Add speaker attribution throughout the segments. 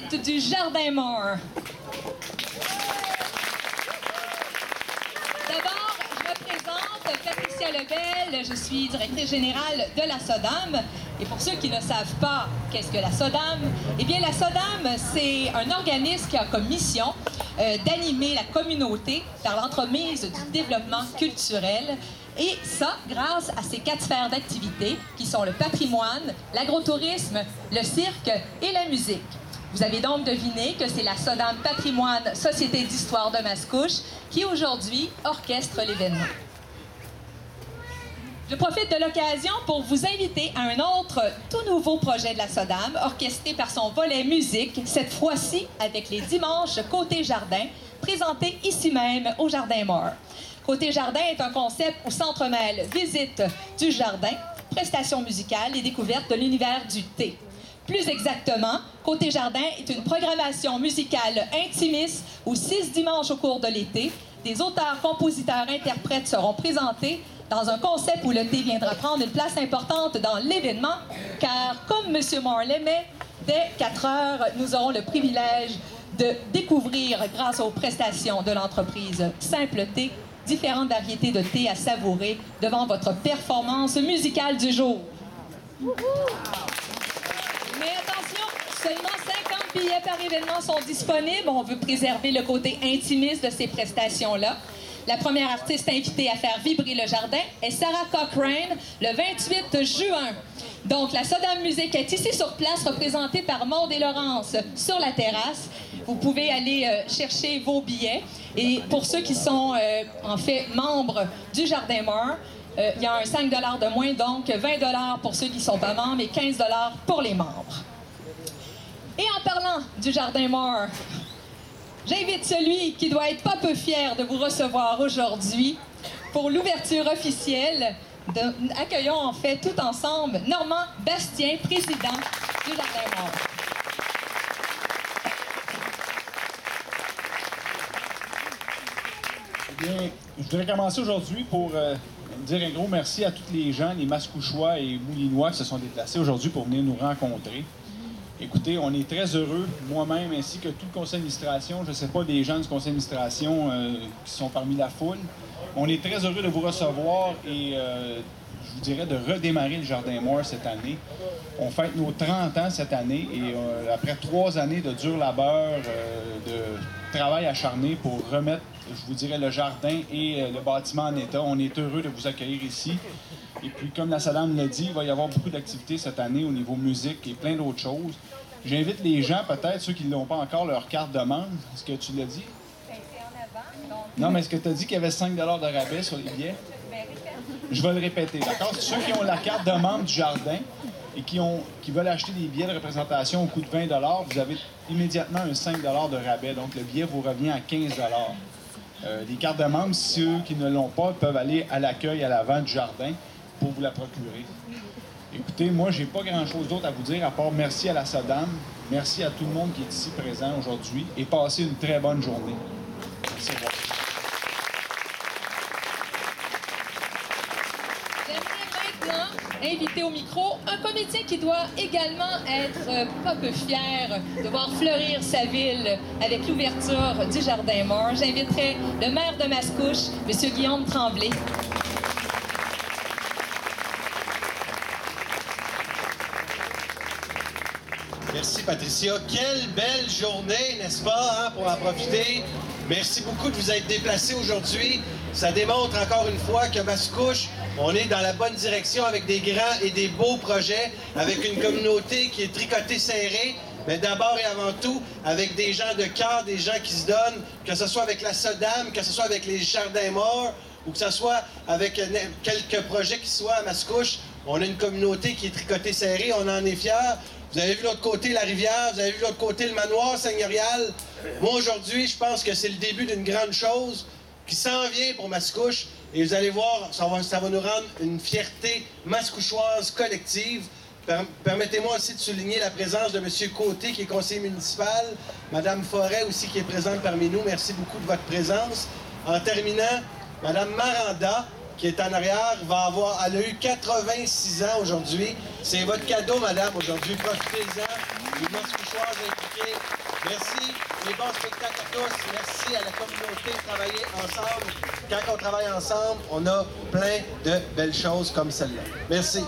Speaker 1: visite du Jardin Mort. D'abord, je me présente, Patricia Lebel, je suis directrice générale de la SODAM. Et pour ceux qui ne savent pas qu'est-ce que la SODAM, eh bien la SODAM, c'est un organisme qui a comme mission d'animer la communauté par l'entremise du développement culturel. Et ça, grâce à ces 4 sphères d'activité qui sont le patrimoine, l'agrotourisme, le cirque et la musique. Vous avez donc deviné que c'est la SODAM Patrimoine Société d'histoire de Mascouche qui aujourd'hui orchestre l'événement. Je profite de l'occasion pour vous inviter à un autre tout nouveau projet de la SODAM, orchestré par son volet musique, cette fois-ci avec les dimanches Côté Jardin, présenté ici même au Jardin Mort. Côté Jardin est un concept où s'entremêlent visite du jardin, prestations musicales et découverte de l'univers du thé. Plus exactement, Côté Jardin est une programmation musicale intimiste où 6 dimanches au cours de l'été, des auteurs, compositeurs, interprètes seront présentés dans un concept où le thé viendra prendre une place importante dans l'événement, car comme M. Moore l'aimait, dès 4 heures, nous aurons le privilège de découvrir, grâce aux prestations de l'entreprise Simple Thé, différentes variétés de thé à savourer devant votre performance musicale du jour. Mais attention, seulement 50 billets par événement sont disponibles. On veut préserver le côté intimiste de ces prestations-là. La première artiste invitée à faire vibrer le jardin est Sarah Cochrane, le 28 juin. Donc, la SODAM Musique est ici sur place, représentée par Maude et Laurence sur la terrasse. Vous pouvez aller chercher vos billets. Et pour ceux qui sont, en fait, membres du Jardin Mort, il y a un 5 $ de moins, donc 20 $ pour ceux qui ne sont pas membres et 15 $ pour les membres. Et en parlant du Jardin Mort, j'invite celui qui doit être pas peu fier de vous recevoir aujourd'hui pour l'ouverture officielle. Accueillons en fait tout ensemble Normand Bastien, président du Jardin Mort.
Speaker 2: Eh bien, je voudrais commencer aujourd'hui pour dire un gros merci à tous les gens, les Mascouchois et Moulinois qui se sont déplacés aujourd'hui pour venir nous rencontrer. Écoutez, on est très heureux, moi-même ainsi que tout le conseil d'administration. Je ne sais pas des gens du conseil d'administration qui sont parmi la foule. On est très heureux de vous recevoir et je vous dirais de redémarrer le Jardin Mort cette année. On fête nos 30 ans cette année et après 3 années de dur labeur, de travail acharné pour remettre, je vous dirais, le jardin et le bâtiment en état, on est heureux de vous accueillir ici. Et puis, comme la SODAM l'a dit, il va y avoir beaucoup d'activités cette année au niveau musique et plein d'autres choses. J'invite les gens, peut-être, ceux qui n'ont pas encore leur carte de membre. Est-ce que tu l'as dit?
Speaker 1: C'est en avant. Donc...
Speaker 2: Non, mais est-ce que tu as dit qu'il y avait 5 $ de rabais sur les billets? Je vais le répéter, d'accord? Ceux qui ont la carte de membre du jardin et qui veulent acheter des billets de représentation au coût de 20 $, vous avez immédiatement un 5 $ de rabais. Donc, le billet vous revient à 15 $. Les cartes de membres, ceux qui ne l'ont pas, peuvent aller à l'accueil à l'avant du jardin pour vous la procurer. Écoutez, moi, j'ai pas grand-chose d'autre à vous dire à part merci à la SODAM, merci à tout le monde qui est ici présent aujourd'hui et passez une très bonne journée. Merci, au revoir.
Speaker 1: J'aimerais maintenant inviter au micro un comédien qui doit également être pas peu fier de voir fleurir sa ville avec l'ouverture du Jardin Mort. J'inviterai le maire de Mascouche, M. Guillaume Tremblay.
Speaker 3: Merci, Patricia. Quelle belle journée, n'est-ce pas, hein, pour en profiter. Merci beaucoup de vous être déplacés aujourd'hui. Ça démontre encore une fois que Mascouche, on est dans la bonne direction avec des grands et des beaux projets, avec une communauté qui est tricotée serrée, mais d'abord et avant tout, avec des gens de cœur, des gens qui se donnent, que ce soit avec la SODAM, que ce soit avec les Jardins Morts, ou que ce soit avec quelques projets qui soient à Mascouche. On a une communauté qui est tricotée serrée, on en est fiers. Vous avez vu l'autre côté la rivière, vous avez vu l'autre côté le manoir seigneurial. Moi, aujourd'hui, je pense que c'est le début d'une grande chose qui s'en vient pour Mascouche. Et vous allez voir, ça va nous rendre une fierté mascouchoise collective. Permettez-moi aussi de souligner la présence de M. Côté, qui est conseiller municipal, Mme Forêt aussi, qui est présente parmi nous. Merci beaucoup de votre présence. En terminant, Mme Maranda, qui est en arrière, elle a eu 86 ans aujourd'hui. C'est votre cadeau, madame, aujourd'hui. Profitez-en. les Mascouchoises impliquées. Merci, les bons spectacles à tous. Merci à la communauté de travailler ensemble. Quand on travaille ensemble, on a plein de belles choses comme celle-là. Merci.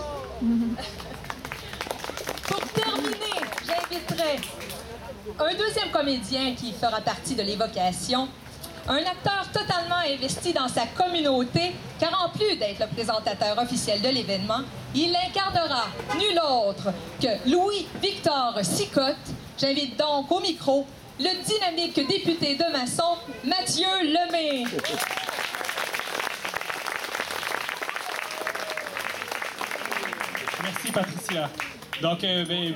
Speaker 1: Pour terminer, j'inviterai un deuxième comédien qui fera partie de l'évocation, un acteur totalement investi dans sa communauté, car en plus d'être le présentateur officiel de l'événement, il incarnera nul autre que Louis-Victor Sicotte. J'invite donc au micro le dynamique député de Masson, Mathieu Lemay.
Speaker 4: Merci, Patricia. Donc,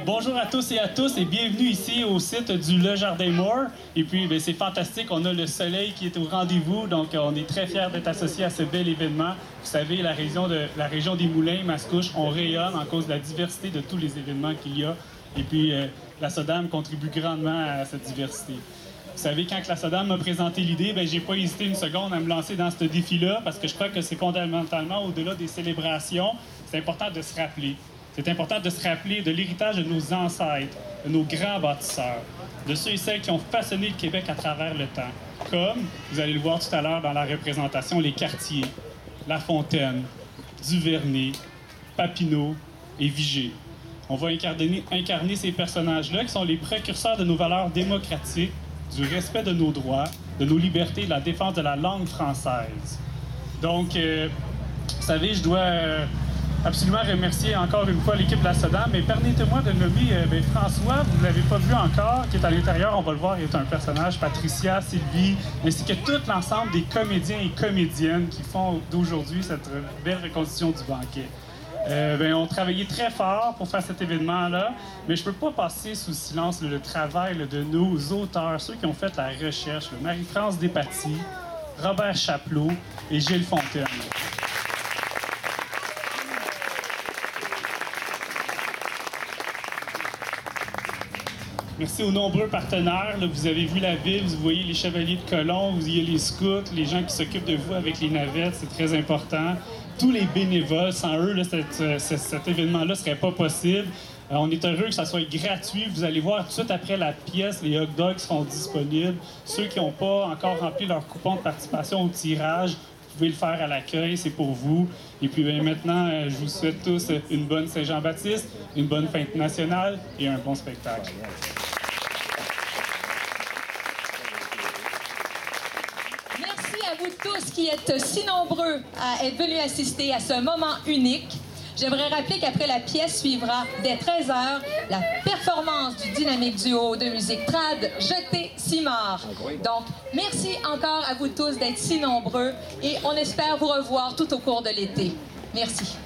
Speaker 4: bonjour à tous et bienvenue ici au site du Le Jardin Moore. Et puis, c'est fantastique, on a le soleil qui est au rendez-vous, donc on est très fiers d'être associés à ce bel événement. Vous savez, la région des Moulins, Mascouche, on rayonne en cause de la diversité de tous les événements qu'il y a. Et puis, la SODAM contribue grandement à cette diversité. Vous savez, quand la SODAM m'a présenté l'idée, j'ai pas hésité une seconde à me lancer dans ce défi-là, parce que je crois que c'est fondamentalement, au-delà des célébrations, c'est important de se rappeler. C'est important de se rappeler de l'héritage de nos ancêtres, de nos grands bâtisseurs, de ceux et celles qui ont façonné le Québec à travers le temps. Comme, vous allez le voir tout à l'heure dans la représentation, les Cartier, La Fontaine, Duvernay, Papineau et Vigée. On va incarner ces personnages-là qui sont les précurseurs de nos valeurs démocratiques, du respect de nos droits, de nos libertés et de la défense de la langue française. Donc, vous savez, je dois absolument remercier encore une fois l'équipe de la SODAM, mais permettez-moi de nommer François, vous ne l'avez pas vu encore, qui est à l'intérieur, on va le voir, il est un personnage, Patricia, Sylvie, ainsi que tout l'ensemble des comédiens et comédiennes qui font d'aujourd'hui cette belle reconstitution du banquet. On travaillait très fort pour faire cet événement-là, mais je ne peux pas passer sous silence le travail de nos auteurs, ceux qui ont fait la recherche, Marie-France Despatie, Robert Chapelot et Gilles Fontaine. Merci aux nombreux partenaires. Là, vous avez vu la ville, vous voyez les chevaliers de colon, vous voyez les scouts, les gens qui s'occupent de vous avec les navettes, c'est très important. Tous les bénévoles, sans eux, là, cet événement-là ne serait pas possible. On est heureux que ça soit gratuit. Vous allez voir tout de suite après la pièce, les hot dogs seront disponibles. Ceux qui n'ont pas encore rempli leur coupon de participation au tirage, vous pouvez le faire à l'accueil, c'est pour vous. Et puis maintenant, je vous souhaite tous une bonne Saint-Jean-Baptiste, une bonne fête nationale et un bon spectacle.
Speaker 1: Merci à vous tous qui êtes si nombreux à être venus assister à ce moment unique. J'aimerais rappeler qu'après la pièce suivra, dès 13h, la performance du dynamique duo de musique trad Jeté Simard. Donc, merci encore à vous tous d'être si nombreux et on espère vous revoir tout au cours de l'été. Merci.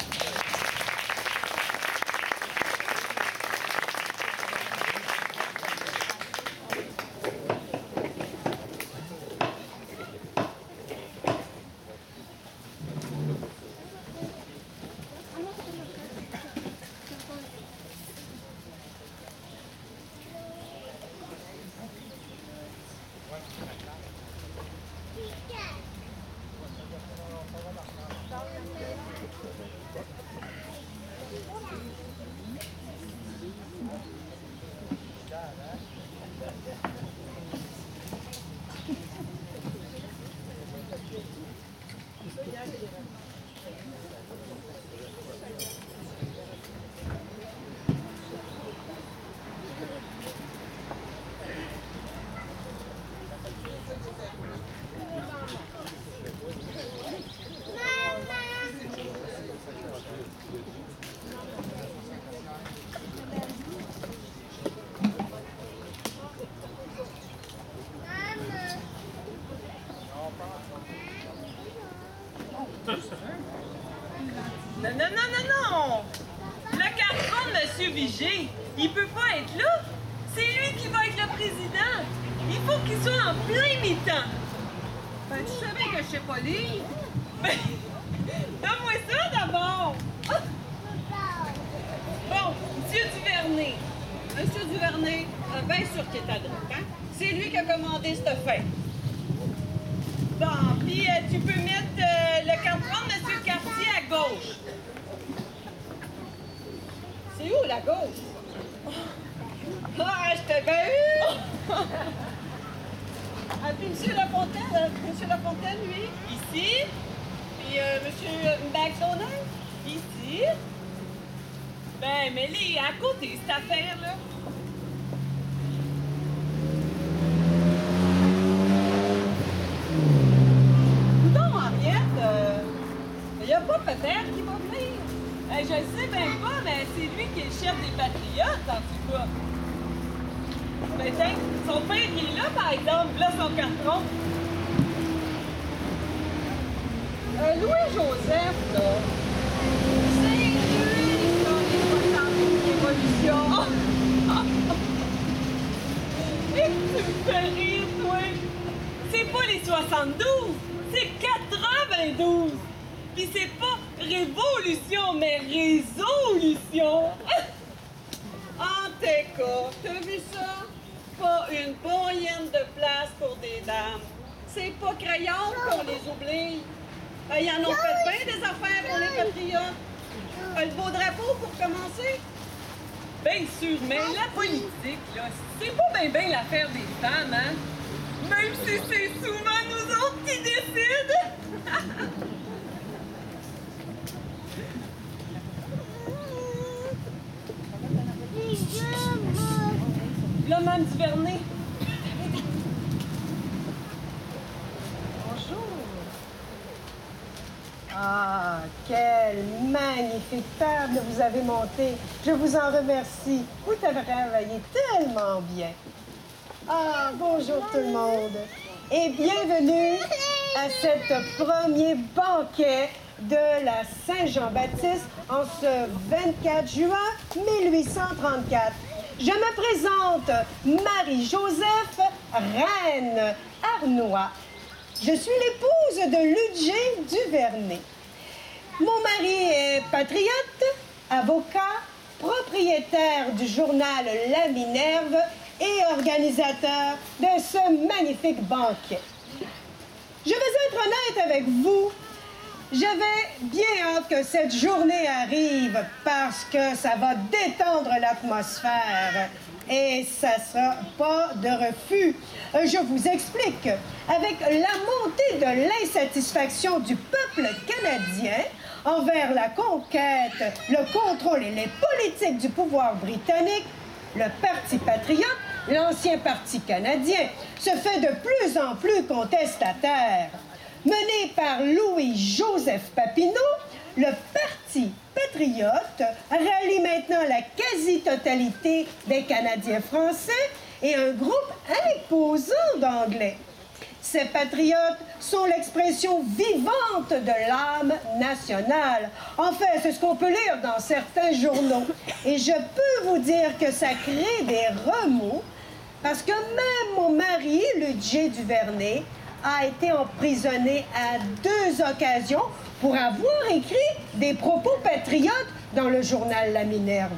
Speaker 5: Non, non, non, non, non! Le carton de M. Vigée, il peut pas être là. C'est lui qui va être le président. Il faut qu'il soit en plein mi-temps. Ben, tu savais que je sais pas lire? Ben, donne-moi ça d'abord. Bon, M. Duvernay. M. Duvernay, bien sûr qu'il est à droite, hein? C'est lui qui a commandé cette fête. Bon, puis tu peux mettre le carton de M. Cartier à gauche. C'est où, la gauche?
Speaker 6: Ah, je t'ai bien eu! Ah, puis Monsieur Lafontaine, lui?
Speaker 5: Ici?
Speaker 6: Puis Monsieur McDonald?
Speaker 5: Ici? Ben, mais les à côté, cette affaire-là.
Speaker 6: Non, Henriette, il n'y a pas Pépère qui va venir.
Speaker 5: Je le sais bien pas, mais c'est lui qui est le chef des patriotes, en tout cas. Ben, tiens, son père, il est là, par exemple, là, son carton.
Speaker 6: Louis-Joseph, là, c'est lui qui a les 60 révolutions.
Speaker 5: Et tu me fais rire, toi! C'est pas les 72, c'est 92! Pis c'est pas révolution, mais résolution!
Speaker 6: En tes cas, t'as vu ça? Pas une moyenne de place pour des dames. C'est pas crayon qu'on les oublie. Ils en ont fait bien des affaires pour les patriotes. Le beau drapeau pour commencer.
Speaker 5: Bien sûr, mais la politique, là, c'est pas bien l'affaire des femmes, hein? Même si c'est souvent nous autres qui décident! Là, Mme Duvernay.
Speaker 7: Bonjour. Ah, quelle magnifique table vous avez montée. Je vous en remercie. Vous avez travaillé tellement bien. Ah, bonjour tout le monde. Et bienvenue à ce premier banquet de la Saint-Jean-Baptiste en ce 24 juin 1834. Je me présente Marie-Joseph Reine Arnois. Je suis l'épouse de Ludger Duvernay. Mon mari est patriote, avocat, propriétaire du journal La Minerve et organisateur de ce magnifique banquet. Je vais être honnête avec vous. J'avais bien hâte que cette journée arrive parce que ça va détendre l'atmosphère et ça ne sera pas de refus. Je vous explique. Avec la montée de l'insatisfaction du peuple canadien envers la conquête, le contrôle et les politiques du pouvoir britannique, le Parti patriote, l'ancien Parti canadien, se fait de plus en plus contestataire. Mené par Louis-Joseph Papineau, le Parti patriote rallie maintenant la quasi-totalité des Canadiens français et un groupe imposant d'Anglais. Ces patriotes sont l'expression vivante de l'âme nationale. Enfin, c'est ce qu'on peut lire dans certains journaux. Et je peux vous dire que ça crée des remous parce que même mon mari, Ludger Duvernay, a été emprisonné à 2 occasions pour avoir écrit des propos patriotes dans le journal La Minerve.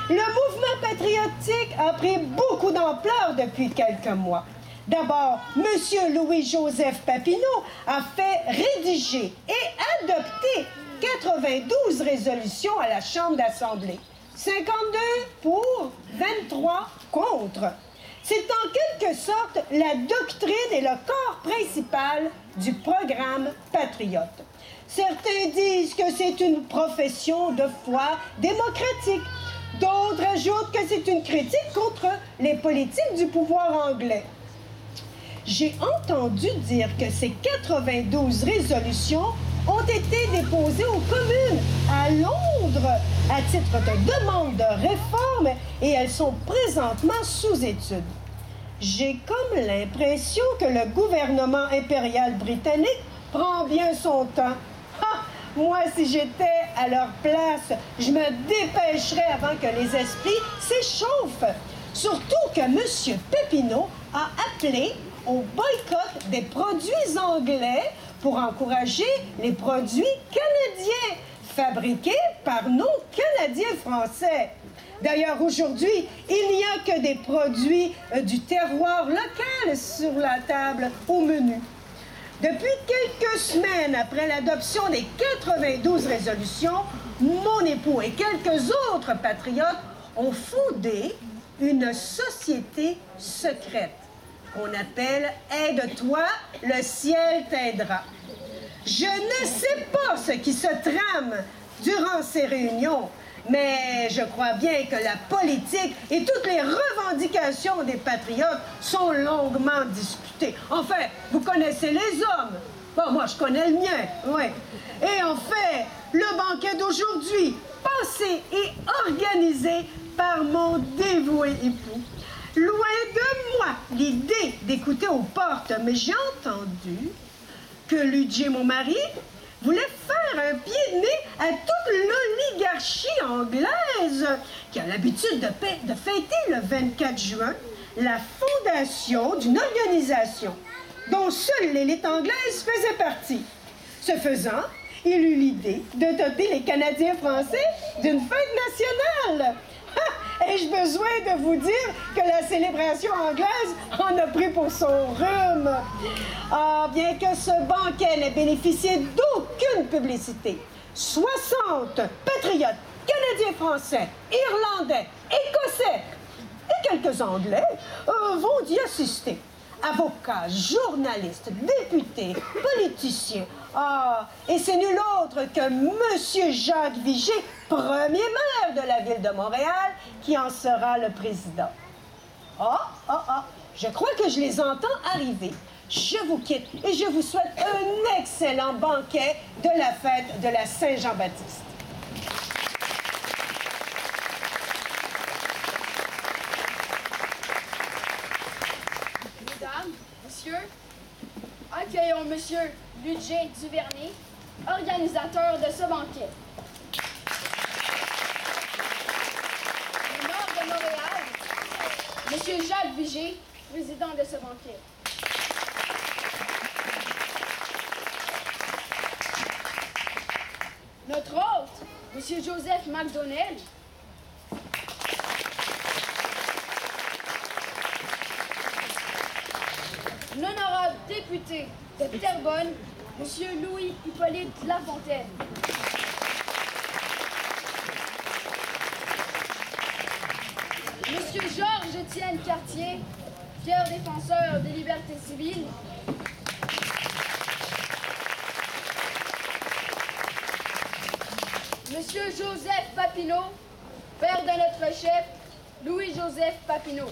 Speaker 7: Le mouvement patriotique a pris beaucoup d'ampleur depuis quelques mois. D'abord, M. Louis-Joseph Papineau a fait rédiger et adopter 92 résolutions à la Chambre d'Assemblée. 52 pour, 23 contre. C'est en quelque sorte la doctrine et le corps principal du programme patriote. Certains disent que c'est une profession de foi démocratique. D'autres ajoutent que c'est une critique contre les politiques du pouvoir anglais. J'ai entendu dire que ces 92 résolutions ont été déposées aux communes à Londres à titre de demande de réforme et elles sont présentement sous étude. J'ai comme l'impression que le gouvernement impérial britannique prend bien son temps. Ha! Moi, si j'étais à leur place, je me dépêcherais avant que les esprits s'échauffent. Surtout que M. Papineau a appelé au boycott des produits anglais pour encourager les produits canadiens, fabriqués par nos Canadiens français. D'ailleurs, aujourd'hui, il n'y a que des produits du terroir local sur la table au menu. Depuis quelques semaines après l'adoption des 92 résolutions, mon époux et quelques autres patriotes ont fondé une société secrète qu'on appelle « Aide-toi, le ciel t'aidera ». Je ne sais pas ce qui se trame durant ces réunions, mais je crois bien que la politique et toutes les revendications des patriotes sont longuement discutées. Enfin, vous connaissez les hommes. Bon, moi, je connais le mien, oui. Et en fait, le banquet d'aujourd'hui, pensé et organisé par mon dévoué époux. Loin de moi l'idée d'écouter aux portes, mais j'ai entendu que Ludger, mon mari, voulait faire un pied de nez à toute l'oligarchie anglaise qui a l'habitude de fêter le 24 juin la fondation d'une organisation dont seule l'élite anglaise faisait partie. Ce faisant, il eut l'idée de doter les Canadiens français d'une fête nationale. Ai-je besoin de vous dire que la célébration anglaise en a pris pour son rhume? Ah, bien que ce banquet n'ait bénéficié d'aucune publicité, 60 patriotes canadiens, français, irlandais, écossais et quelques anglais vont y assister. Avocats, journalistes, députés, politiciens. Ah, et c'est nul autre que M. Jacques Vigée, premier maire de la ville de Montréal, qui en sera le président. Je crois que je les entends arriver. Je vous quitte et je vous souhaite un excellent banquet de la fête de la Saint-Jean-Baptiste.
Speaker 8: Messieurs, accueillons Monsieur Ludger Duvernay, organisateur de ce banquet. Le maire de Montréal, Monsieur Jacques Vigée, président de ce banquet. Notre hôte, Monsieur Joseph McDonnell. L'honorable député de Terrebonne, M. Louis-Hippolyte Lafontaine. M. Georges-Étienne Cartier, fier défenseur des libertés civiles. M. Joseph Papineau, père de notre chef, Louis-Joseph Papineau.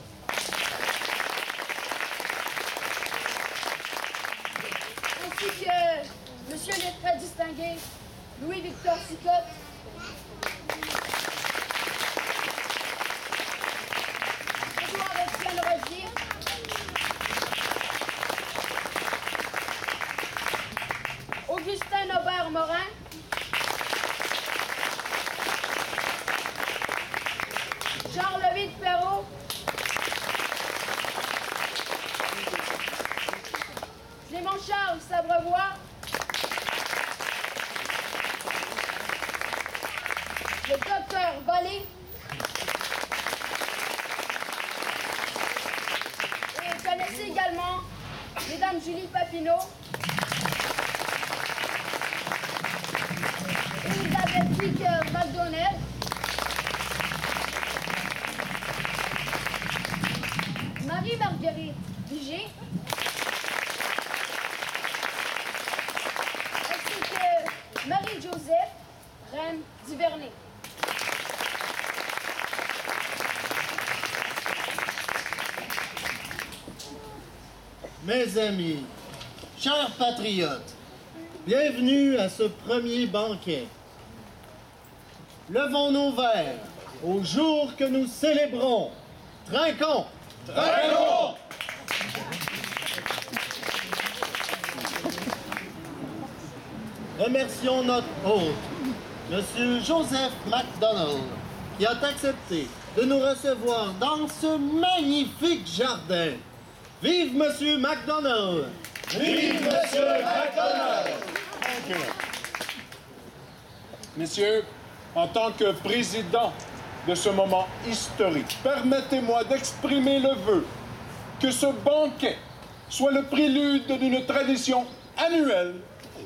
Speaker 8: Ainsi que Monsieur le très distingué Louis-Victor Sicotte, Édouard-Étienne Rosier, Augustin Aubert-Morin, Jean-Louis Perrault, Clément-Charles Sabrevois, le docteur Vallée, et vous connaissez également Mesdames Julie Papineau, Elisabeth Vicker McDonnell, Marie-Marguerite Vigée, ainsi que Marie-Joseph Reine Duvernay.
Speaker 9: Mes amis, chers patriotes, bienvenue à ce premier banquet. Levons nos verres au jour que nous célébrons. Trinquons!
Speaker 2: Trinquons!
Speaker 9: Remercions notre hôte, M. Joseph McDonnell, qui a accepté de nous recevoir dans ce magnifique jardin. Vive M. McDonnell!
Speaker 2: Vive M. McDonnell!
Speaker 10: Messieurs, en tant que président de ce moment historique, permettez-moi d'exprimer le vœu que ce banquet soit le prélude d'une tradition annuelle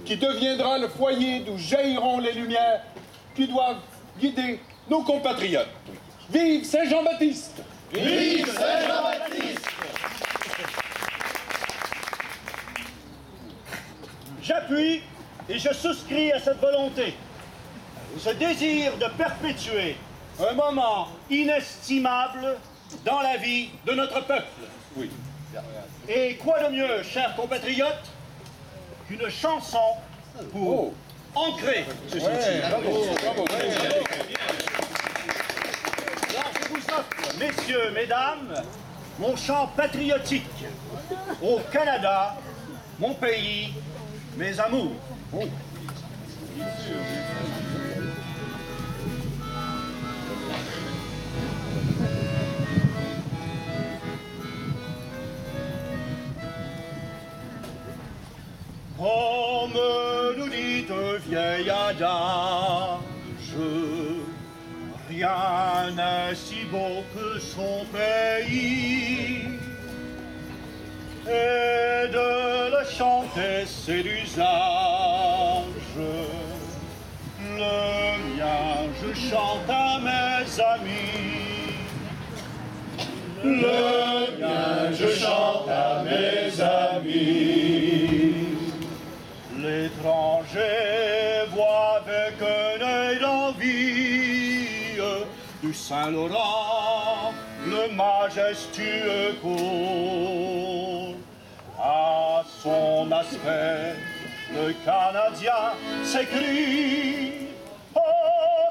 Speaker 10: qui deviendra le foyer d'où jailliront les lumières qui doivent guider nos compatriotes. Vive Saint-Jean-Baptiste!
Speaker 9: Vive Saint-Jean-Baptiste!
Speaker 11: J'appuie et je souscris à cette volonté, ce désir de perpétuer un moment inestimable dans la vie de notre peuple.
Speaker 10: Oui.
Speaker 11: Et quoi de mieux, chers compatriotes, qu'une chanson pour ancrer ce sentiment.
Speaker 10: Bravo.
Speaker 11: Alors je vous offre, messieurs, mesdames, mon chant patriotique au Canada, mon pays, mes amours. Comme nous dit un vieil adage, rien n'est si beau que son pays. Et de le chanter, c'est l'usage. Le mien, je chante à mes amis. Le mien, je chante à mes amis. L'étranger voit avec un œil d'envie du Saint-Laurent le majestueux cours. À son aspect, le Canadien s'écrie: Au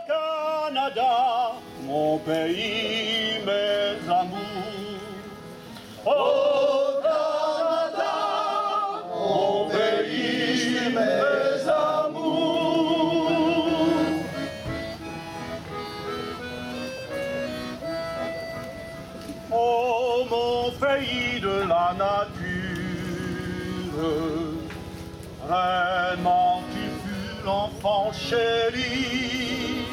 Speaker 11: Canada, mon pays, mes amours. Au Canada, mon pays, mes amours. Oh, mon pays de la nature, vraiment tu fus l'enfant chéri.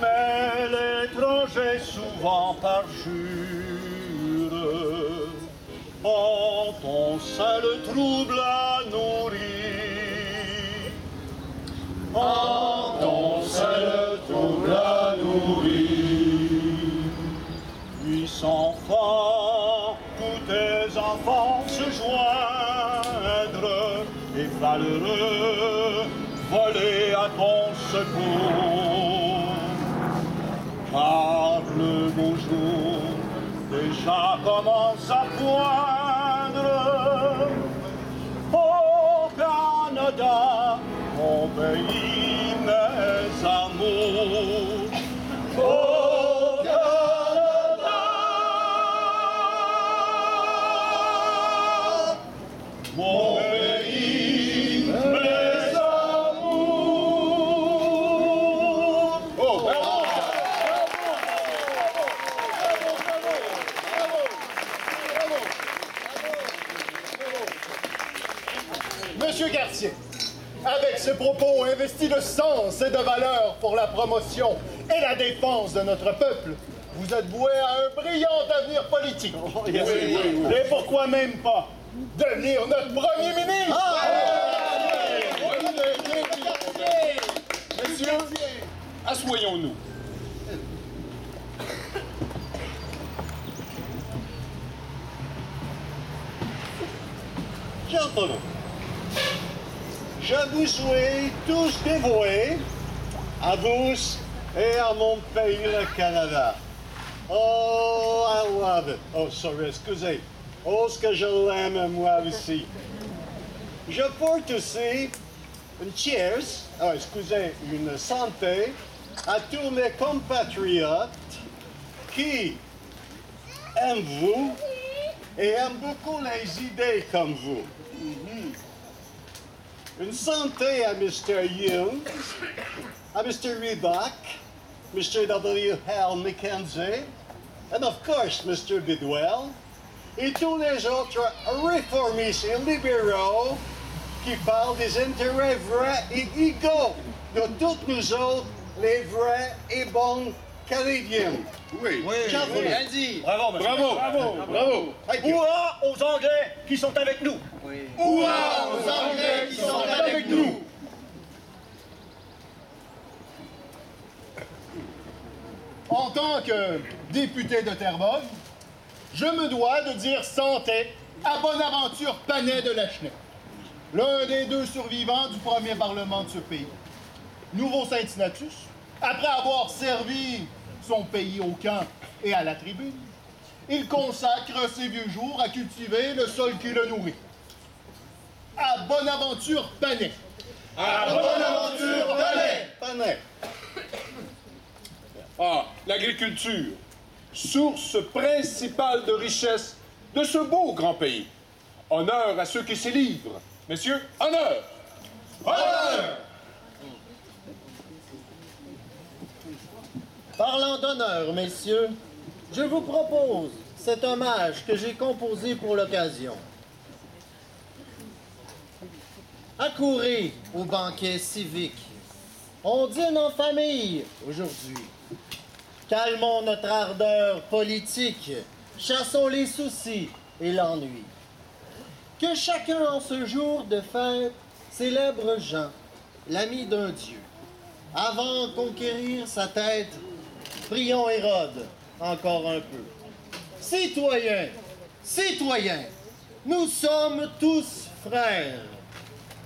Speaker 11: Mais l'étranger souvent parjure, en ton sein le trouble a nourri. En ton sein le trouble a nourri. 800 fois, tous tes enfants se joindre et valeureux voler à ton secours. Car le beau jour déjà commence à poindre. Au Canada, mon pays, mes amours. Au Canada, mon pays, mes amours. Oh, bravo!
Speaker 9: Monsieur Cartier, avec ce propos investi de sens et de valeur pour la promotion et la défense de notre peuple, vous êtes voué à un brillant avenir politique.
Speaker 11: Et pourquoi même pas
Speaker 9: devenir notre premier ministre?
Speaker 10: Messieurs, assoyons-nous.
Speaker 11: Gentlemen, je vous suis tous dévoués à vous et à mon pays, le Canada. Oh, I love it. Oh, sorry, excusez. Oh, ce que je l'aime, moi aussi. Je porte aussi une cheers, excusez, une santé à tous mes compatriotes qui aiment vous et aiment beaucoup les idées comme vous. Une santé à Mr. Young, à Mr. Reebok, Mr. W. Hal McKenzie, and of course Mr. Bidwell, et tous les autres réformistes et libéraux qui parlent des intérêts vrais et égaux de toutes nous autres, les vrais et bons Canadiens.
Speaker 10: Oui.
Speaker 11: Allez-y. Bravo, monsieur.
Speaker 10: Bravo.
Speaker 11: Hurrah aux Anglais qui sont avec nous.
Speaker 9: Hurrah aux Anglais qui sont avec nous.
Speaker 11: En
Speaker 9: en tant que député de Terrebonne, je me dois de dire santé à Bonaventure Panet de Lachenay, l'un des 2 survivants du premier parlement de ce pays. Nouveau Cincinnatus, après avoir servi son pays au camp et à la tribune, il consacre ses vieux jours à cultiver le sol qui le nourrit. À Bonaventure Panet.
Speaker 10: À Bonaventure Panet.
Speaker 9: Panet.
Speaker 10: Ah, l'agriculture, source principale de richesse de ce beau grand pays. Honneur à ceux qui s'y livrent. Messieurs, honneur! Honneur!
Speaker 9: Parlant d'honneur, messieurs, je vous propose cet hommage que j'ai composé pour l'occasion. Accourez au banquet civique. On dîne en famille aujourd'hui. Calmons notre ardeur politique. Chassons les soucis et l'ennui. Que chacun en ce jour de fête célèbre Jean, l'ami d'un Dieu. Avant de conquérir sa tête, prions Hérode encore un peu. Citoyens, citoyens, nous sommes tous frères.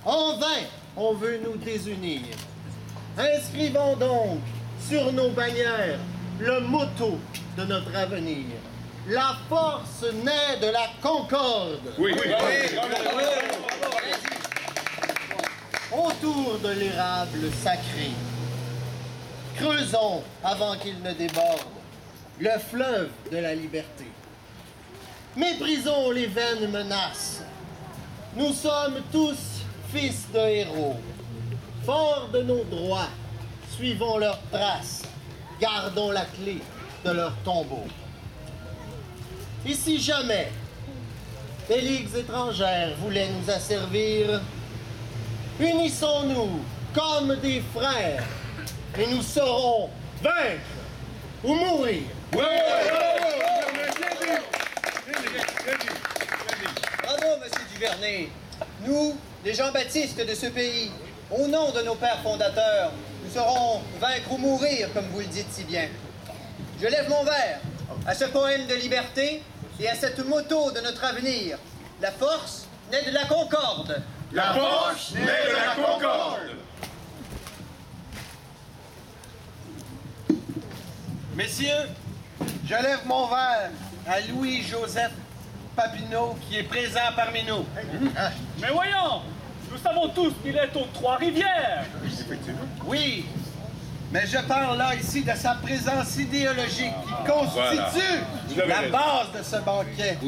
Speaker 9: En vain, on veut nous désunir. Inscrivons donc sur nos bannières le motto de notre avenir. La force naît de la concorde.
Speaker 10: Oui.
Speaker 9: Autour de l'érable sacré, creusons avant qu'il ne déborde le fleuve de la liberté. Méprisons les vaines menaces. Nous sommes tous fils de héros. Forts de nos droits, suivons leurs traces. Gardons la clé de leur tombeau. Et si jamais des ligues étrangères voulaient nous asservir, unissons-nous comme des frères et nous saurons vaincre ou mourir.
Speaker 12: Bravo, Monsieur Duvernay. Nous, les Jean-Baptistes de ce pays, au nom de nos pères fondateurs, nous saurons vaincre ou mourir, comme vous le dites si bien. Je lève mon verre à ce poème de liberté et à cette motto de notre avenir. La force naît de la concorde.
Speaker 10: La force naît de la concorde.
Speaker 3: Messieurs, je lève mon verre à Louis-Joseph Papineau qui est présent parmi nous.
Speaker 4: Mais voyons, nous savons tous qu'il est aux Trois-Rivières.
Speaker 3: Oui, mais je parle là ici de sa présence idéologique qui constitue la base de ce banquet.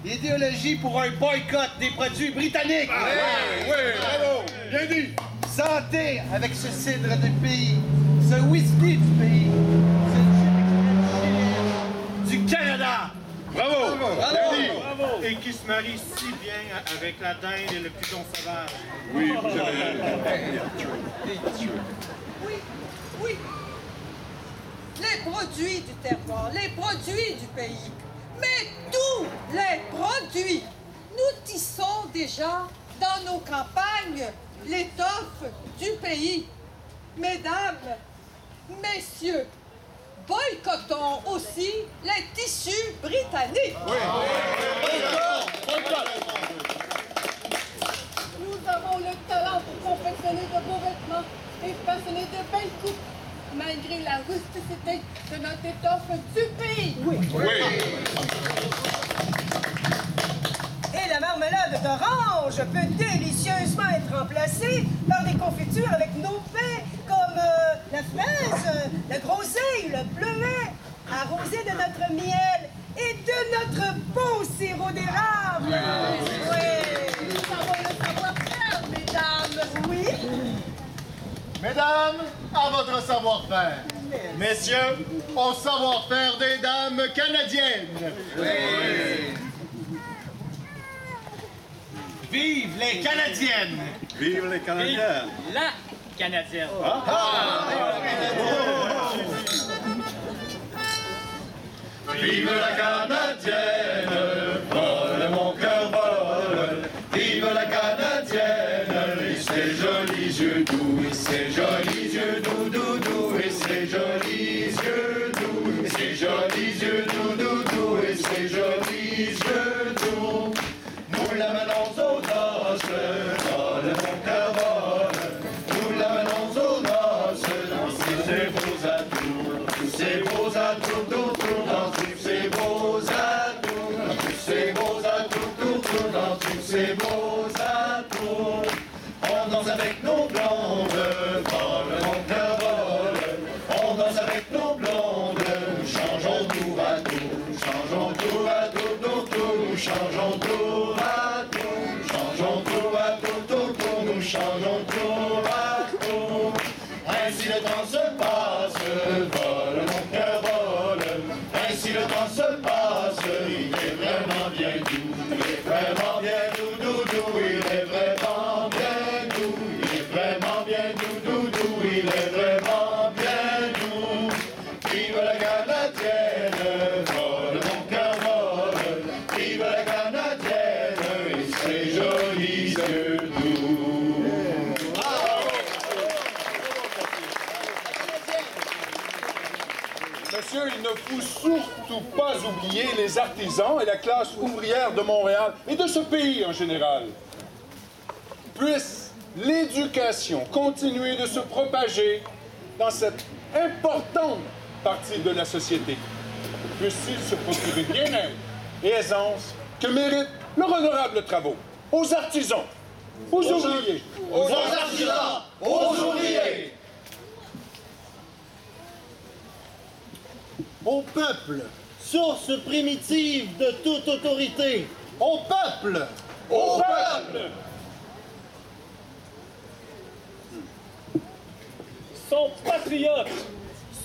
Speaker 3: Idéologie pour un boycott des produits britanniques.
Speaker 10: Oui, bravo, bien dit.
Speaker 3: Santé avec ce cidre du pays, ce whisky du pays, ce gin du Canada.
Speaker 10: Bravo, bien dit.
Speaker 4: Bravo.
Speaker 13: Et qui se marie si bien avec la dinde et le pigeon sauvage.
Speaker 10: Oui, vous avez...
Speaker 6: Oui. Les produits du terroir, les produits du pays, mais tous les produits. Nous tissons déjà dans nos campagnes l'étoffe du pays. Mesdames, messieurs, boycottons aussi les tissus britanniques.
Speaker 8: Nous avons le talent pour confectionner de beaux vêtements et façonner de belles coupes, malgré la rusticité de notre étoffe du pays.
Speaker 7: Et la marmelade d'orange peut délicieusement être remplacée par des confitures avec nos pains, comme la fraise, la groseille, le bleuet, arrosé de notre miel et de notre beau sirop d'érable. Oui.
Speaker 8: Nous avons le savoir-faire, mesdames.
Speaker 7: Oui.
Speaker 9: Mesdames, à votre savoir-faire. Messieurs, au savoir-faire des dames canadiennes.
Speaker 3: Vive les Canadiennes!
Speaker 11: Vive les Canadiens!
Speaker 4: La Canadienne.
Speaker 10: Vive la Canadienne, vole mon cœur vole. Vive la Canadienne, et ses jolis yeux doux, et ses jolis yeux doux, doux, doux, et ses jolis yeux doux.
Speaker 14: jolis yeux doux. Nous l'amenons aux noces, vole mon cœur vole. Nous l'amenons aux noces, dans tous ces beaux atouts. Tous ces beaux atouts, dans tous ces beaux atouts. Dans tous ces beaux atouts, dans tous ces beaux atouts. On danse avec nos blondes, vole mon cœur vole. On danse avec nos blondes, nous changeons tour à tour, changeons tour à tour, nous changeons tour à tour, changeons tour à tour, nous changeons tour à tour. Ainsi le temps se passe, vole mon cœur vole. Ainsi le temps se passe, il est vraiment bien doux, il est vraiment bien doux, doux, il est vraiment bien doux, il est vraiment bien doux, doux, il est vraiment bien doux. Vive la Canadienne, vole mon cœur vole. Vive la Canadienne et ses jolis yeux doux.
Speaker 10: Monsieur, il ne faut surtout pas oublier les artisans et la classe ouvrière de Montréal et de ce pays en général. Puisse l'éducation continuer de se propager dans cette importante partie de la société. Puisse-t-il se procurer bien-être et aisance que méritent leurs honorables travaux. Aux artisans, aux ouvriers,
Speaker 14: aux artisans, aux ouvriers.
Speaker 9: Au peuple, source primitive de toute autorité. Au peuple!
Speaker 14: Au peuple!
Speaker 4: Sont patriotes,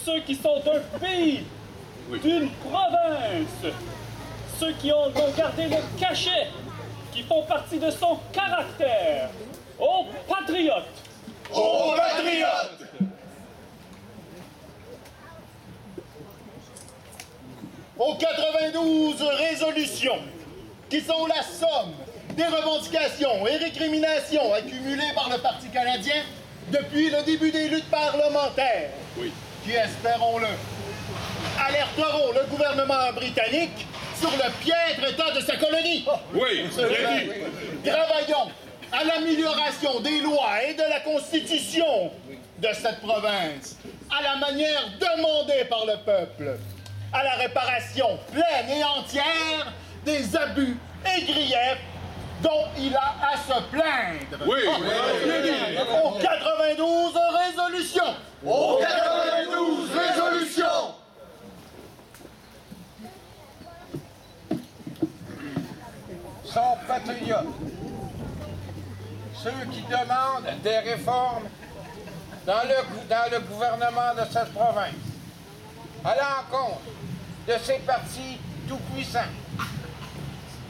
Speaker 4: ceux qui sont d'un pays, d'une province, ceux qui ont gardé le cachet, qui font partie de son caractère. Aux patriotes!
Speaker 14: Aux patriotes!
Speaker 9: Aux 92 résolutions, qui sont la somme des revendications et récriminations accumulées par le Parti canadien depuis le début des luttes parlementaires, qui, espérons-le, alerteront le gouvernement britannique sur le piètre état de sa colonie.
Speaker 10: Oui, bien dit.
Speaker 9: Travaillons à l'amélioration des lois et de la Constitution de cette province, à la manière demandée par le peuple, à la réparation pleine et entière des abus et griefs dont il a à se plaindre.
Speaker 10: Oui,
Speaker 9: Aux 92 résolutions.
Speaker 14: Aux 92 résolutions.
Speaker 15: Sont patriotes. Ceux qui demandent des réformes dans le gouvernement de cette province, à l'encontre de ces partis tout-puissants,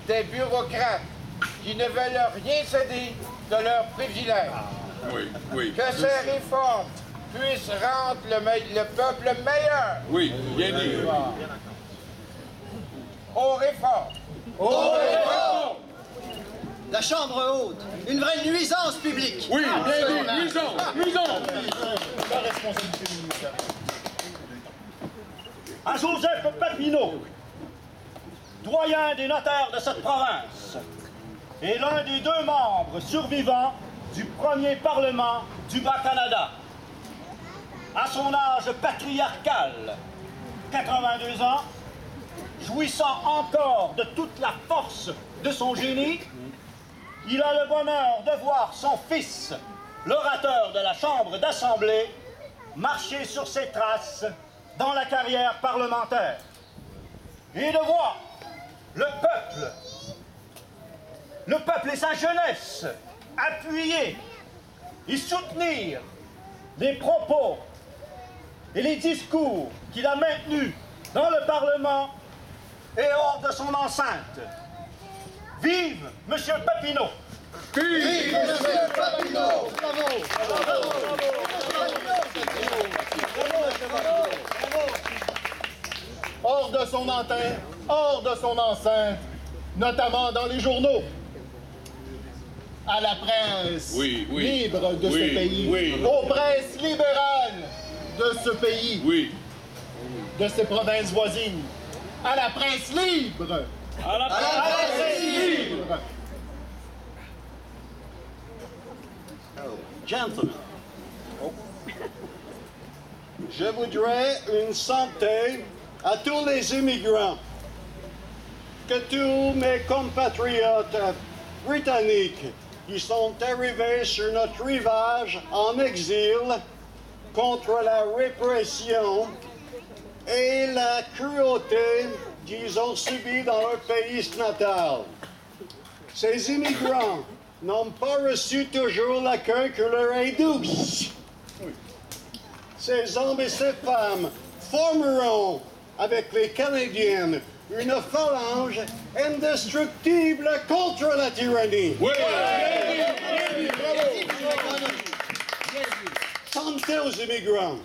Speaker 15: des bureaucrates qui ne veulent rien céder de leurs privilèges. Que ces réformes puissent rendre le peuple meilleur.
Speaker 10: Oui, bien dit.
Speaker 15: Aux réformes.
Speaker 14: Aux réformes.
Speaker 12: La Chambre haute, une vraie nuisance publique.
Speaker 10: Oui, bien dit, nuisance.
Speaker 9: La responsabilité du ministère.
Speaker 16: À Joseph Papineau, doyen des notaires de cette province, et l'un des 2 membres survivants du premier Parlement du Bas-Canada. À son âge patriarcal, 82 ans, jouissant encore de toute la force de son génie, il a le bonheur de voir son fils, l'orateur de la Chambre d'Assemblée, marcher sur ses traces dans la carrière parlementaire. Et de voir le peuple et sa jeunesse appuyer et soutenir les propos et les discours qu'il a maintenus dans le Parlement et hors de son enceinte. Vive M. Papineau!
Speaker 14: Vive M. Papineau!
Speaker 9: Hors de son enceinte, notamment dans les journaux, à la presse libre de ce pays, aux presses libérales de ce pays, de ces provinces voisines, à la presse libre
Speaker 4: À la presse libre!
Speaker 16: Gentlemen,
Speaker 11: Je voudrais une santé à tous les immigrants. Que tous mes compatriotes britanniques qui sont arrivés sur notre rivage en exil contre la répression et la cruauté qu'ils ont subie dans leur pays natal. Ces immigrants n'ont pas reçu toujours l'accueil que leur est dû. Ces hommes et ces femmes formeront avec les Canadiens une phalange indestructible contre la tyrannie.
Speaker 14: Oui.
Speaker 11: Santé aux immigrants.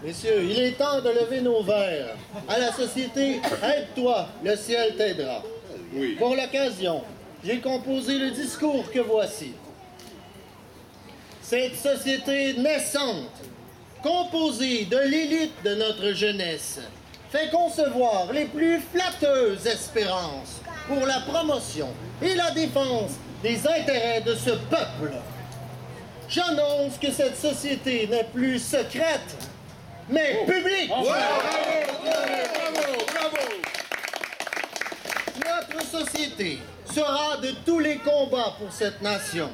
Speaker 9: Messieurs, il est temps de lever nos verres à la société Aide-toi, le ciel t'aidera.
Speaker 10: Oui.
Speaker 9: Pour l'occasion, j'ai composé le discours que voici. Cette société naissante, composée de l'élite de notre jeunesse, fait concevoir les plus flatteuses espérances pour la promotion et la défense des intérêts de ce peuple. J'annonce que cette société n'est plus secrète, mais publique. Notre société sera de tous les combats pour cette nation,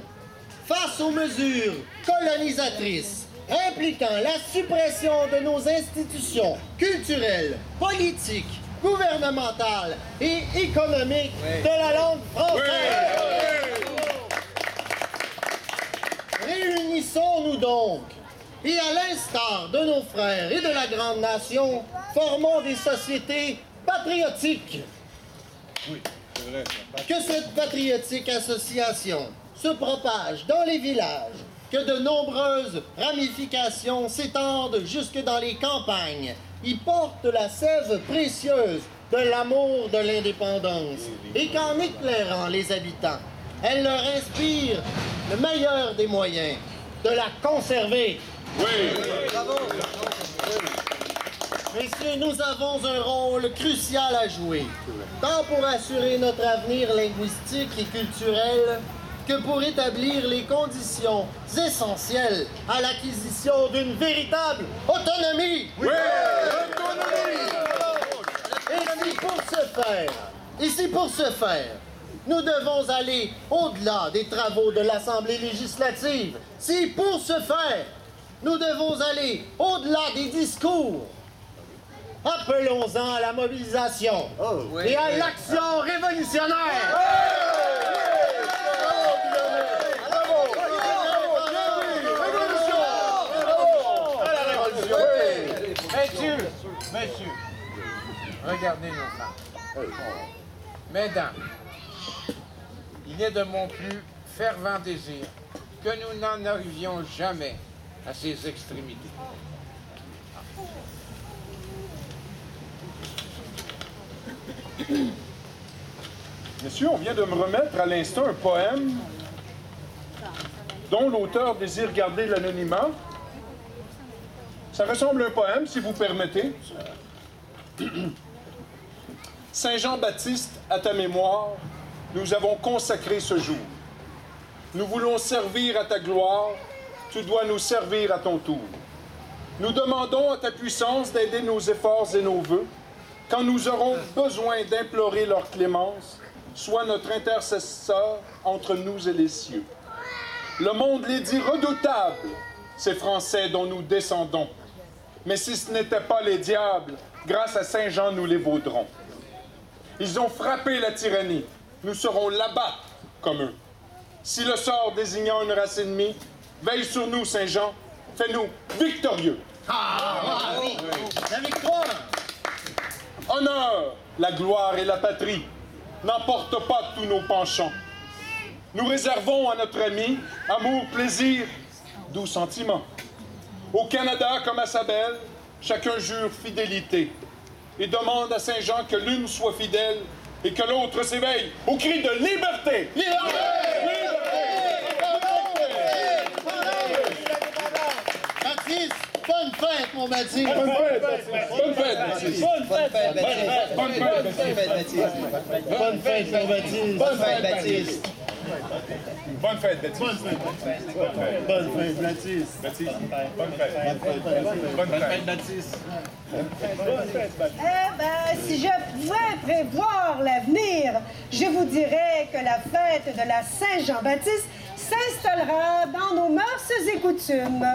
Speaker 9: face aux mesures colonisatrices impliquant la suppression de nos institutions culturelles, politiques, gouvernementales et économiques de la langue française. Réunissons-nous donc et à l'instar de nos frères et de la grande nation, formons des sociétés patriotiques.
Speaker 10: Oui, c'est vrai.
Speaker 9: Que cette patriotique association se propage dans les villages, que de nombreuses ramifications s'étendent jusque dans les campagnes, y portent la sève précieuse de l'amour de l'indépendance, et qu'en éclairant les habitants, elle leur inspire le meilleur des moyens de la conserver.
Speaker 10: Oui.
Speaker 9: Bravo. Messieurs, nous avons un rôle crucial à jouer, tant pour assurer notre avenir linguistique et culturel, que pour établir les conditions essentielles à l'acquisition d'une véritable autonomie.
Speaker 10: Oui!
Speaker 9: Et si pour ce faire, nous devons aller au-delà des travaux de l'Assemblée législative, si pour ce faire, nous devons aller au-delà des discours, appelons-en à la mobilisation et à l'action révolutionnaire.
Speaker 15: Messieurs, regardez nos femmes. Mesdames, il est de mon plus fervent désir que nous n'en arrivions jamais à ces extrémités.
Speaker 10: Messieurs, on vient de me remettre à l'instant un poème dont l'auteur désire garder l'anonymat. Ça ressemble à un poème, si vous permettez. Saint Jean-Baptiste, à ta mémoire, nous avons consacré ce jour. Nous voulons servir à ta gloire, tu dois nous servir à ton tour. Nous demandons à ta puissance d'aider nos efforts et nos vœux. Quand nous aurons besoin d'implorer leur clémence, sois notre intercesseur entre nous et les cieux. Le monde les dit redoutables, ces Français dont nous descendons. Mais si ce n'était pas les diables, grâce à Saint Jean, nous les vaudrons. Ils ont frappé la tyrannie. Nous serons l'abattre comme eux. Si le sort désignant une race ennemie, veille sur nous, Saint Jean, fais-nous victorieux.
Speaker 9: Oui. La victoire!
Speaker 10: Honneur, la gloire et la patrie n'emportent pas tous nos penchants. Nous réservons à notre ami amour, plaisir, doux sentiments. Au Canada comme à sa belle, chacun jure fidélité et demande à Saint Jean que l'une soit fidèle et que l'autre s'éveille au cri de liberté. Liberté!
Speaker 9: Baptiste, bonne fête, mon Baptiste!
Speaker 10: Bonne fête, Baptiste! Bonne fête, Baptiste!
Speaker 12: Bonne fête, Baptiste!
Speaker 10: Bonne fête, Baptiste!
Speaker 9: Bonne fête, mon Baptiste!
Speaker 12: Bonne fête, Baptiste!
Speaker 10: Bonne fête, Baptiste!
Speaker 9: Bonne fête, Baptiste!
Speaker 10: Baptiste! Bonne fête! Bonne fête, Baptiste!
Speaker 7: Eh ben, si je pouvais prévoir l'avenir, je vous dirais que la fête de la Saint-Jean-Baptiste s'installera dans nos mœurs et coutumes.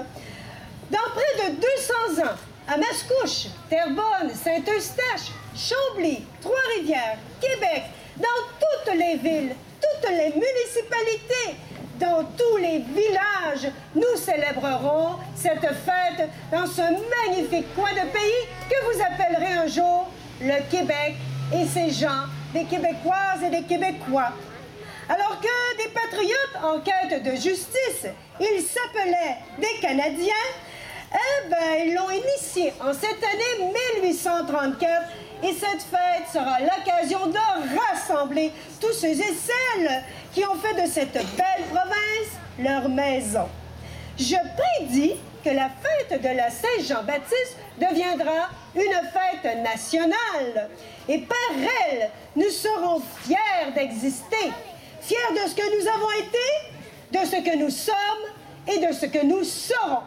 Speaker 7: Dans près de 200 ans, à Mascouche, Terrebonne, Saint-Eustache, Chambly, Trois-Rivières, Québec, dans toutes les villes, toutes les municipalités, dans tous les villages, nous célébrerons cette fête dans ce magnifique coin de pays que vous appellerez un jour le Québec et ses gens, des Québécoises et des Québécois. Alors que des patriotes en quête de justice, ils s'appelaient des Canadiens, eh ben, ils l'ont initié en cette année 1834 et cette fête sera l'occasion de rassembler tous ceux et celles qui ont fait de cette belle province leur maison. Je prédis que la fête de la Saint-Jean-Baptiste deviendra une fête nationale. Et par elle, nous serons fiers d'exister, fiers de ce que nous avons été, de ce que nous sommes et de ce que nous serons.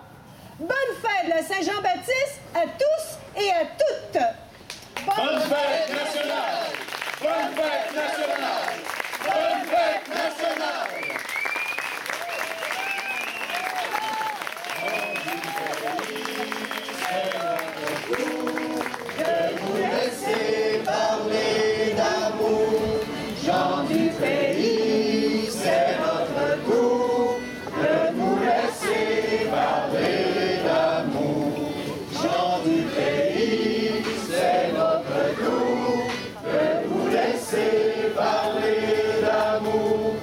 Speaker 7: Bonne fête de la Saint-Jean-Baptiste à tous et à toutes!
Speaker 14: Bonne fête nationale! Bonne fête nationale! Bonne fête nationale!
Speaker 17: De vous laisser parler d'amour, gens du pays, c'est notre tour. De vous laisser parler d'amour, gens du pays, c'est notre tour. De vous laisser parler d'amour,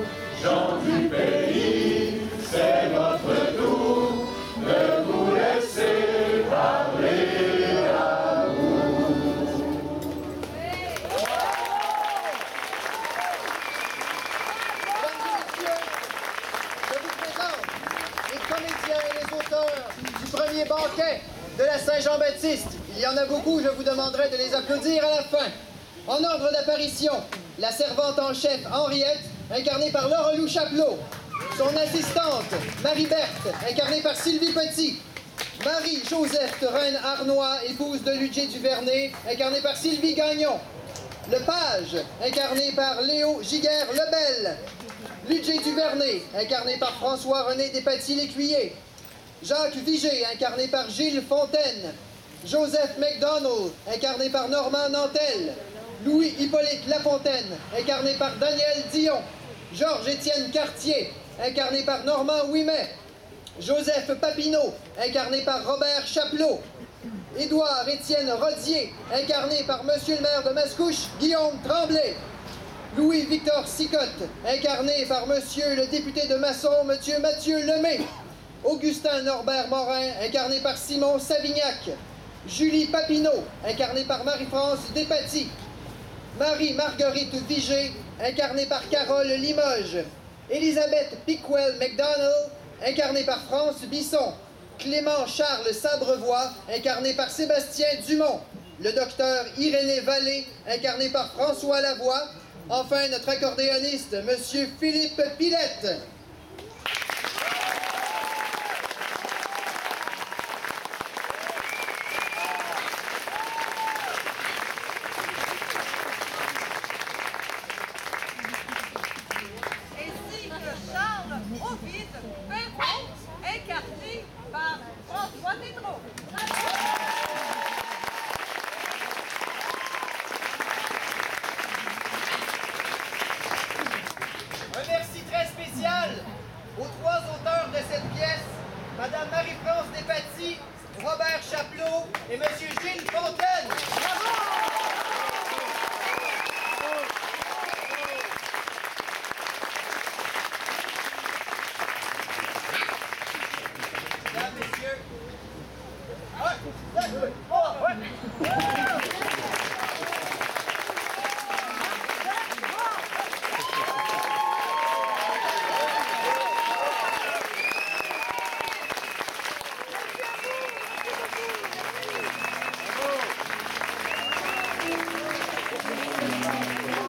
Speaker 17: gens du pays, c'est notre tour. De vous laisser parler d'amour.
Speaker 12: Je vous présente les comédiens et les auteurs du premier banquet de la Saint-Jean-Baptiste. Il y en a beaucoup, je vous demanderai de les applaudir à la fin. En ordre d'apparition, la servante en chef Henriette, incarnée par Laure-Lou Chapelot. Son assistante, Marie-Berthe, incarnée par Sylvie Petit. Marie-Joseph Reine Arnois, épouse de Ludger Duvernay, incarnée par Sylvie Gagnon. Le page, incarné par Léo Giguère-Lebel. Ludger Duvernay, incarné par François-René Despatie-Lécuyer. Jacques Vigé, incarné par Gilles Fontaine. Joseph McDonald, incarné par Normand Nantel. Louis-Hippolyte Lafontaine, incarné par Daniel Dion. Georges-Étienne Cartier, incarné par Normand Ouimet. Joseph Papineau, incarné par Robert Chapelot. Édouard-Étienne Rodier, incarné par Monsieur le maire de Mascouche, Guillaume Tremblay. Louis-Victor Sicotte, incarné par Monsieur le député de Masson, Monsieur Mathieu Lemay. Augustin Norbert Morin, incarné par Simon Savignac. Julie Papineau, incarnée par Marie-France Despatie. Marie-Marguerite Vigé, incarnée par Carole Limoges. Elisabeth Pickwell McDonald, incarnée par France Bisson. Clément Charles Sabrevois, incarné par Sébastien Dumont. Le docteur Irénée Vallée, incarné par François Lavoie. Enfin, notre accordéoniste, Monsieur Philippe Pilette.
Speaker 6: Ainsi que Charles Ovide Perron, incarné par François Tétrault.
Speaker 12: Un merci très spécial aux trois auteurs de cette pièce, Madame Marie-France Despatie, Robert Chapelot et Monsieur Gilles Fontaine. Mesdames, Messieurs.